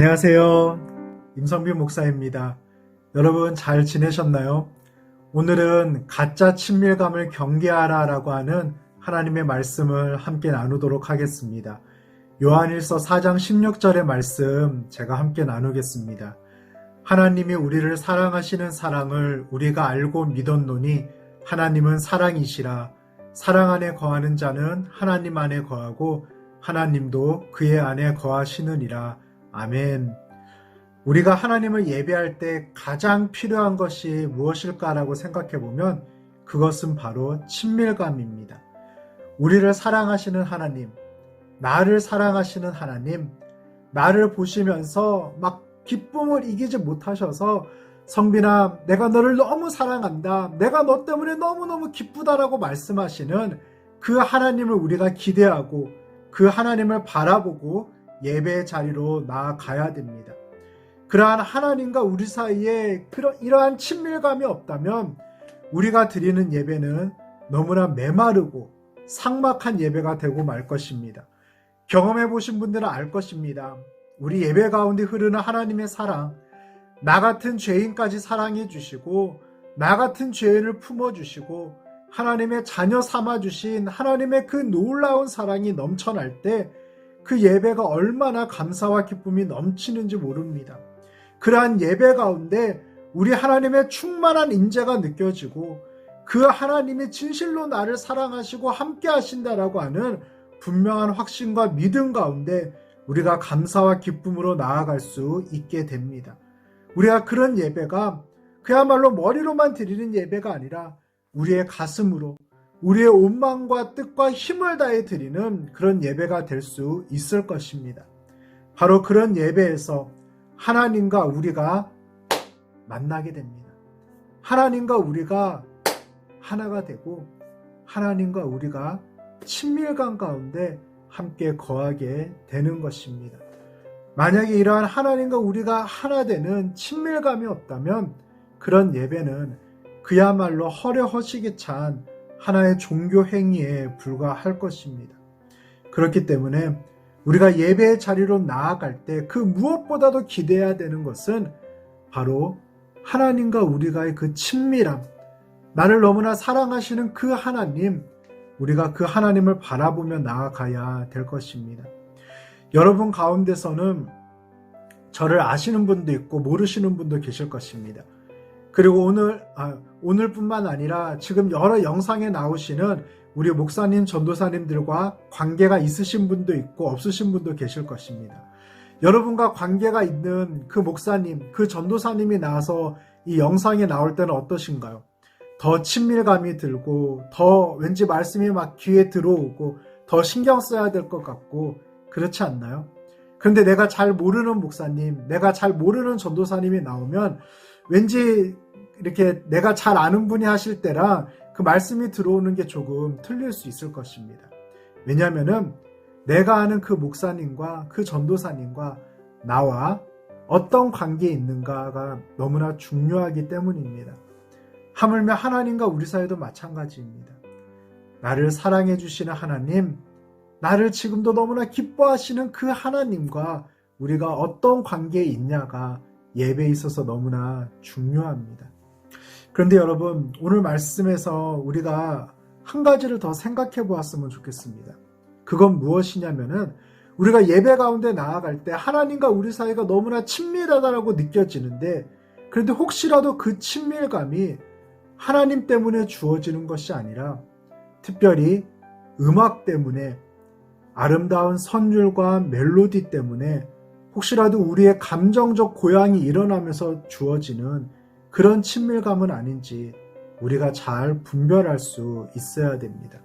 안녕하세요. 임성빈 목사입니다. 여러분 잘 지내셨나요? 오늘은 가짜 친밀감을 경계하라 라고 하는 하나님의 말씀을 함께 나누도록 하겠습니다. 요한일서 4장 16절의 말씀 제가 함께 나누겠습니다. 하나님이 우리를 사랑하시는 사랑을 우리가 알고 믿었노니 하나님은 사랑이시라. 사랑 안에 거하는 자는 하나님 안에 거하고 하나님도 그의 안에 거하시느니라. 아멘. 우리가 하나님을 예배할 때 가장 필요한 것이 무엇일까라고 생각해 보면 그것은 바로 친밀감입니다. 우리를 사랑하시는 하나님, 나를 사랑하시는 하나님, 나를 보시면서 막 기쁨을 이기지 못하셔서 성빈아, 내가 너를 너무 사랑한다. 내가 너 때문에 너무너무 기쁘다라고 말씀하시는 그 하나님을 우리가 기대하고 그 하나님을 바라보고 예배의 자리로 나아가야 됩니다. 그러한 하나님과 우리 사이에 이러한 친밀감이 없다면 우리가 드리는 예배는 너무나 메마르고 삭막한 예배가 되고 말 것입니다. 경험해 보신 분들은 알 것입니다. 우리 예배 가운데 흐르는 하나님의 사랑, 나 같은 죄인까지 사랑해 주시고 나 같은 죄인을 품어주시고 하나님의 자녀 삼아주신 하나님의 그 놀라운 사랑이 넘쳐날 때 그 예배가 얼마나 감사와 기쁨이 넘치는지 모릅니다. 그러한 예배 가운데 우리 하나님의 충만한 인재가 느껴지고 그 하나님이 진실로 나를 사랑하시고 함께 하신다라고 하는 분명한 확신과 믿음 가운데 우리가 감사와 기쁨으로 나아갈 수 있게 됩니다. 우리가 그런 예배가 그야말로 머리로만 드리는 예배가 아니라 우리의 가슴으로 우리의 온 마음과 뜻과 힘을 다해 드리는 그런 예배가 될 수 있을 것입니다. 바로 그런 예배에서 하나님과 우리가 만나게 됩니다. 하나님과 우리가 하나가 되고 하나님과 우리가 친밀감 가운데 함께 거하게 되는 것입니다. 만약에 이러한 하나님과 우리가 하나 되는 친밀감이 없다면 그런 예배는 그야말로 허례허식에 찬 하나의 종교 행위에 불과할 것입니다. 그렇기 때문에 우리가 예배의 자리로 나아갈 때 그 무엇보다도 기대해야 되는 것은 바로 하나님과 우리가의 그 친밀함, 나를 너무나 사랑하시는 그 하나님, 우리가 그 하나님을 바라보며 나아가야 될 것입니다. 여러분 가운데서는 저를 아시는 분도 있고 모르시는 분도 계실 것입니다. 그리고 오늘뿐만 아니라 지금 여러 영상에 나오시는 우리 목사님, 전도사님들과 관계가 있으신 분도 있고 없으신 분도 계실 것입니다. 여러분과 관계가 있는 그 목사님, 그 전도사님이 나와서 이 영상에 나올 때는 어떠신가요? 더 친밀감이 들고 더 왠지 말씀이 막 귀에 들어오고 더 신경 써야 될 것 같고 그렇지 않나요? 그런데 내가 잘 모르는 목사님, 내가 잘 모르는 전도사님이 나오면 왠지 이렇게 내가 잘 아는 분이 하실 때랑 그 말씀이 들어오는 게 조금 틀릴 수 있을 것입니다. 왜냐하면은 내가 아는 그 목사님과 그 전도사님과 나와 어떤 관계에 있는가가 너무나 중요하기 때문입니다. 하물며 하나님과 우리 사이도 마찬가지입니다. 나를 사랑해 주시는 하나님, 나를 지금도 너무나 기뻐하시는 그 하나님과 우리가 어떤 관계에 있냐가 예배에 있어서 너무나 중요합니다. 그런데 여러분, 오늘 말씀에서 우리가 한 가지를 더 생각해 보았으면 좋겠습니다. 그건 무엇이냐면은 우리가 예배 가운데 나아갈 때 하나님과 우리 사이가 너무나 친밀하다라고 느껴지는데 그런데 혹시라도 그 친밀감이 하나님 때문에 주어지는 것이 아니라 특별히 음악 때문에 아름다운 선율과 멜로디 때문에 혹시라도 우리의 감정적 고양이 일어나면서 주어지는 그런 친밀감은 아닌지 우리가 잘 분별할 수 있어야 됩니다.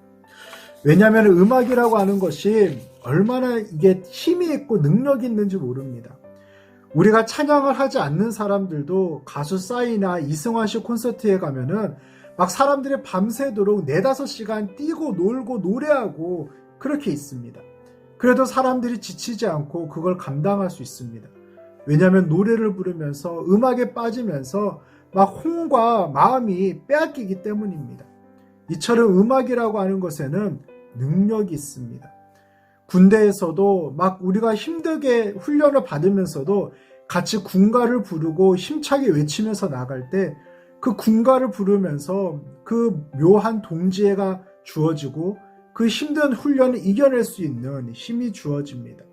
왜냐하면 음악이라고 하는 것이 얼마나 이게 힘이 있고 능력이 있는지 모릅니다. 우리가 찬양을 하지 않는 사람들도 가수 싸이나 이승환 씨 콘서트에 가면은 막 사람들이 밤새도록 4-5시간 뛰고 놀고 노래하고 그렇게 있습니다. 그래도 사람들이 지치지 않고 그걸 감당할 수 있습니다. 왜냐하면 노래를 부르면서 음악에 빠지면서 막 혼과 마음이 빼앗기기 때문입니다. 이처럼 음악이라고 하는 것에는 능력이 있습니다. 군대에서도 막 우리가 힘들게 훈련을 받으면서도 같이 군가를 부르고 힘차게 외치면서 나갈 때 그 군가를 부르면서 그 묘한 동지애가 주어지고 그 힘든 훈련을 이겨낼 수 있는 힘이 주어집니다.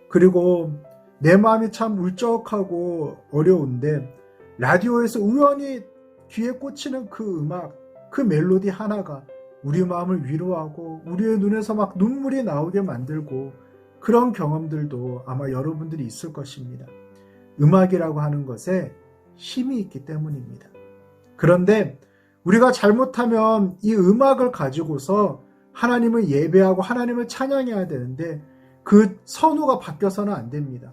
그리고 내 마음이 참 울적하고 어려운데 라디오에서 우연히 귀에 꽂히는 그 음악, 그 멜로디 하나가 우리 마음을 위로하고 우리의 눈에서 막 눈물이 나오게 만들고 그런 경험들도 아마 여러분들이 있을 것입니다. 음악이라고 하는 것에 힘이 있기 때문입니다. 그런데 우리가 잘못하면 이 음악을 가지고서 하나님을 예배하고 하나님을 찬양해야 되는데 그 선우가 바뀌어서는 안 됩니다.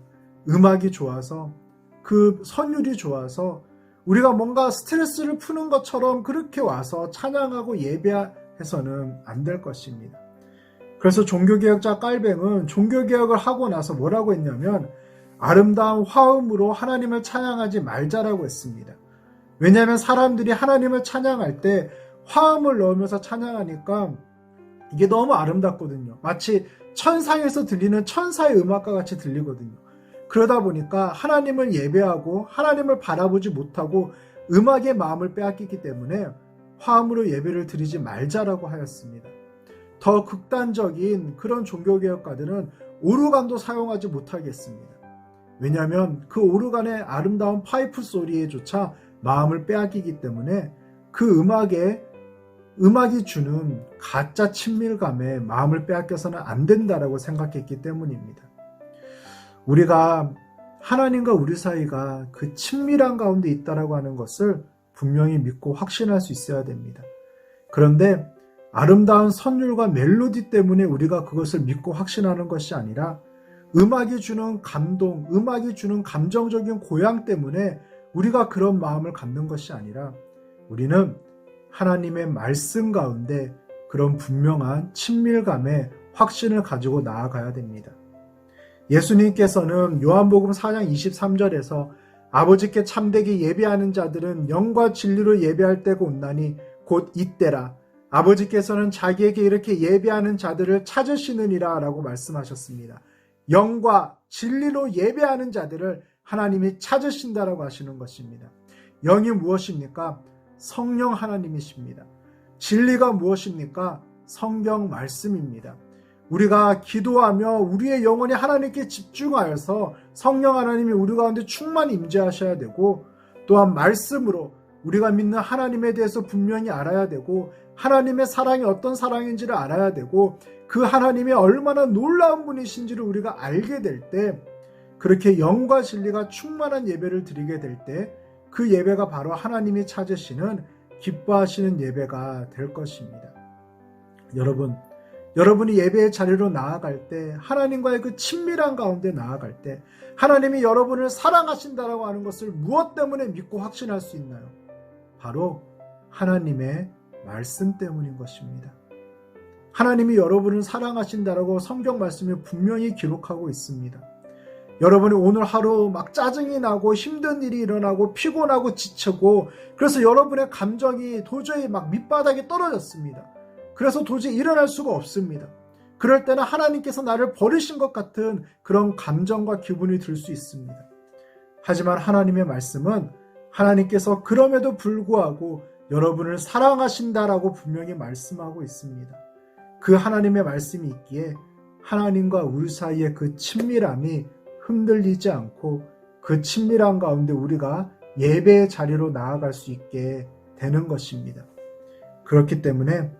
음악이 좋아서 그 선율이 좋아서 우리가 뭔가 스트레스를 푸는 것처럼 그렇게 와서 찬양하고 예배해서는 안 될 것입니다. 그래서 종교개혁자 깔뱅은 종교개혁을 하고 나서 뭐라고 했냐면 아름다운 화음으로 하나님을 찬양하지 말자라고 했습니다. 왜냐하면 사람들이 하나님을 찬양할 때 화음을 넣으면서 찬양하니까 이게 너무 아름답거든요. 마치 천상에서 들리는 천사의 음악과 같이 들리거든요. 그러다 보니까 하나님을 예배하고 하나님을 바라보지 못하고 음악의 마음을 빼앗기기 때문에 화음으로 예배를 드리지 말자라고 하였습니다. 더 극단적인 그런 종교개혁가들은 오르간도 사용하지 못하겠습니다. 왜냐하면 그 오르간의 아름다운 파이프 소리에조차 마음을 빼앗기기 때문에 그 음악이 주는 가짜 친밀감에 마음을 빼앗겨서는 안 된다라고 생각했기 때문입니다. 우리가 하나님과 우리 사이가 그 친밀한 가운데 있다라고 하는 것을 분명히 믿고 확신할 수 있어야 됩니다. 그런데 아름다운 선율과 멜로디 때문에 우리가 그것을 믿고 확신하는 것이 아니라 음악이 주는 감동, 음악이 주는 감정적인 고향 때문에 우리가 그런 마음을 갖는 것이 아니라 우리는 하나님의 말씀 가운데 그런 분명한 친밀감의 확신을 가지고 나아가야 됩니다. 예수님께서는 요한복음 4장 23절에서 아버지께 참되게 예배하는 자들은 영과 진리로 예배할 때가 온나니 곧 이때라. 아버지께서는 자기에게 이렇게 예배하는 자들을 찾으시느니라 라고 말씀하셨습니다. 영과 진리로 예배하는 자들을 하나님이 찾으신다라고 하시는 것입니다. 영이 무엇입니까? 성령 하나님이십니다. 진리가 무엇입니까? 성경 말씀입니다. 우리가 기도하며 우리의 영혼이 하나님께 집중하여서 성령 하나님이 우리 가운데 충만히 임재하셔야 되고 또한 말씀으로 우리가 믿는 하나님에 대해서 분명히 알아야 되고 하나님의 사랑이 어떤 사랑인지를 알아야 되고 그 하나님이 얼마나 놀라운 분이신지를 우리가 알게 될 때 그렇게 영과 진리가 충만한 예배를 드리게 될 때 그 예배가 바로 하나님이 찾으시는 기뻐하시는 예배가 될 것입니다. 여러분이 예배의 자리로 나아갈 때 하나님과의 그 친밀한 가운데 나아갈 때 하나님이 여러분을 사랑하신다라고 하는 것을 무엇 때문에 믿고 확신할 수 있나요? 바로 하나님의 말씀 때문인 것입니다. 하나님이 여러분을 사랑하신다라고 성경 말씀에 분명히 기록하고 있습니다. 여러분이 오늘 하루 막 짜증이 나고 힘든 일이 일어나고 피곤하고 지치고 그래서 여러분의 감정이 도저히 막 밑바닥에 떨어졌습니다. 그래서 도저히 일어날 수가 없습니다. 그럴 때는 하나님께서 나를 버리신 것 같은 그런 감정과 기분이 들 수 있습니다. 하지만 하나님의 말씀은 하나님께서 그럼에도 불구하고 여러분을 사랑하신다라고 분명히 말씀하고 있습니다. 그 하나님의 말씀이 있기에 하나님과 우리 사이의 그 친밀함이 흔들리지 않고 그 친밀함 가운데 우리가 예배의 자리로 나아갈 수 있게 되는 것입니다. 그렇기 때문에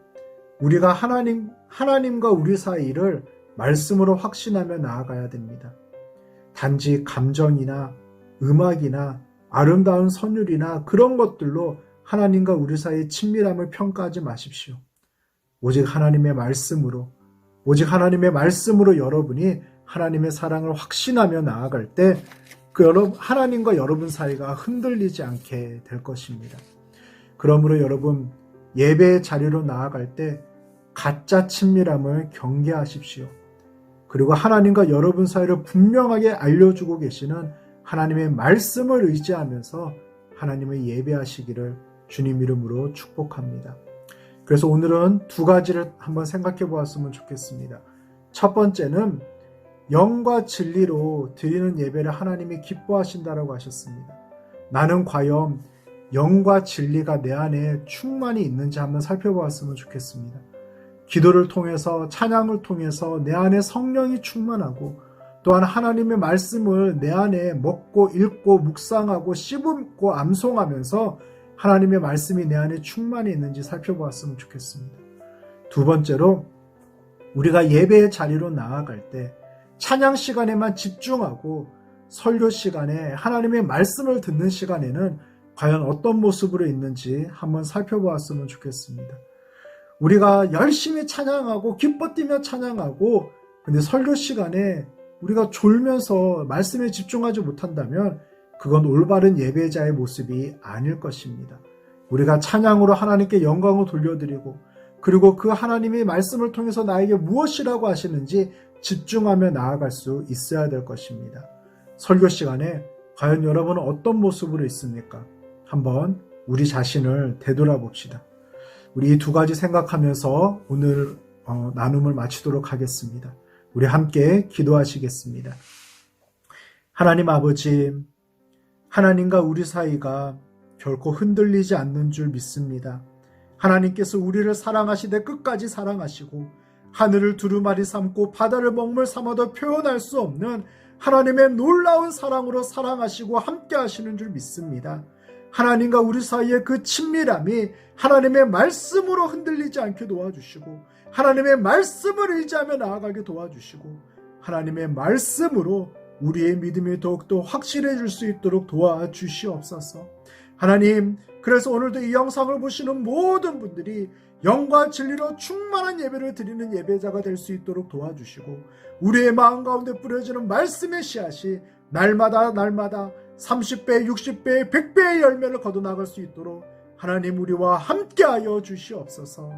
우리가 하나님과 우리 사이를 말씀으로 확신하며 나아가야 됩니다. 단지 감정이나 음악이나 아름다운 선율이나 그런 것들로 하나님과 우리 사이의 친밀함을 평가하지 마십시오. 오직 하나님의 말씀으로 여러분이 하나님의 사랑을 확신하며 나아갈 때 하나님과 여러분 사이가 흔들리지 않게 될 것입니다. 그러므로 여러분 예배의 자리로 나아갈 때 가짜 친밀함을 경계하십시오. 그리고 하나님과 여러분 사이를 분명하게 알려주고 계시는 하나님의 말씀을 의지하면서 하나님을 예배하시기를 주님 이름으로 축복합니다. 그래서 오늘은 두 가지를 한번 생각해 보았으면 좋겠습니다. 첫 번째는 영과 진리로 드리는 예배를 하나님이 기뻐하신다라고 하셨습니다. 나는 과연 영과 진리가 내 안에 충만히 있는지 한번 살펴보았으면 좋겠습니다. 기도를 통해서, 찬양을 통해서 내 안에 성령이 충만하고, 또한 하나님의 말씀을 내 안에 먹고 읽고 묵상하고 씹고 암송하면서 하나님의 말씀이 내 안에 충만히 있는지 살펴보았으면 좋겠습니다. 두 번째로, 우리가 예배의 자리로 나아갈 때 찬양 시간에만 집중하고 설교 시간에 하나님의 말씀을 듣는 시간에는 과연 어떤 모습으로 있는지 한번 살펴보았으면 좋겠습니다. 우리가 열심히 찬양하고 기뻐 뛰며 찬양하고, 근데 설교 시간에 우리가 졸면서 말씀에 집중하지 못한다면 그건 올바른 예배자의 모습이 아닐 것입니다. 우리가 찬양으로 하나님께 영광을 돌려드리고, 그리고 그 하나님의 말씀을 통해서 나에게 무엇이라고 하시는지 집중하며 나아갈 수 있어야 될 것입니다. 설교 시간에 과연 여러분은 어떤 모습으로 있습니까? 한번 우리 자신을 되돌아봅시다. 우리 이 두 가지 생각하면서 오늘 나눔을 마치도록 하겠습니다. 우리 함께 기도하시겠습니다. 하나님 아버지, 하나님과 우리 사이가 결코 흔들리지 않는 줄 믿습니다. 하나님께서 우리를 사랑하시되 끝까지 사랑하시고, 하늘을 두루마리 삼고 바다를 먹물 삼아도 표현할 수 없는 하나님의 놀라운 사랑으로 사랑하시고 함께 하시는 줄 믿습니다. 하나님과 우리 사이의 그 친밀함이 하나님의 말씀으로 흔들리지 않게 도와주시고, 하나님의 말씀을 의지하며 나아가게 도와주시고, 하나님의 말씀으로 우리의 믿음이 더욱더 확실해질 수 있도록 도와주시옵소서. 하나님, 그래서 오늘도 이 영상을 보시는 모든 분들이 영과 진리로 충만한 예배를 드리는 예배자가 될 수 있도록 도와주시고, 우리의 마음 가운데 뿌려지는 말씀의 씨앗이 날마다 30배, 60배, 100배의 열매를 거둬나갈 수 있도록 하나님 우리와 함께하여 주시옵소서.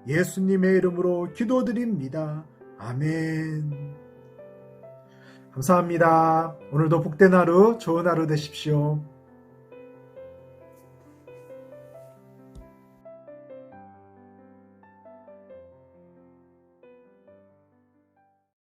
예수님의 이름으로 기도드립니다. 아멘. 감사합니다. 오늘도 복된 하루, 좋은 하루 되십시오.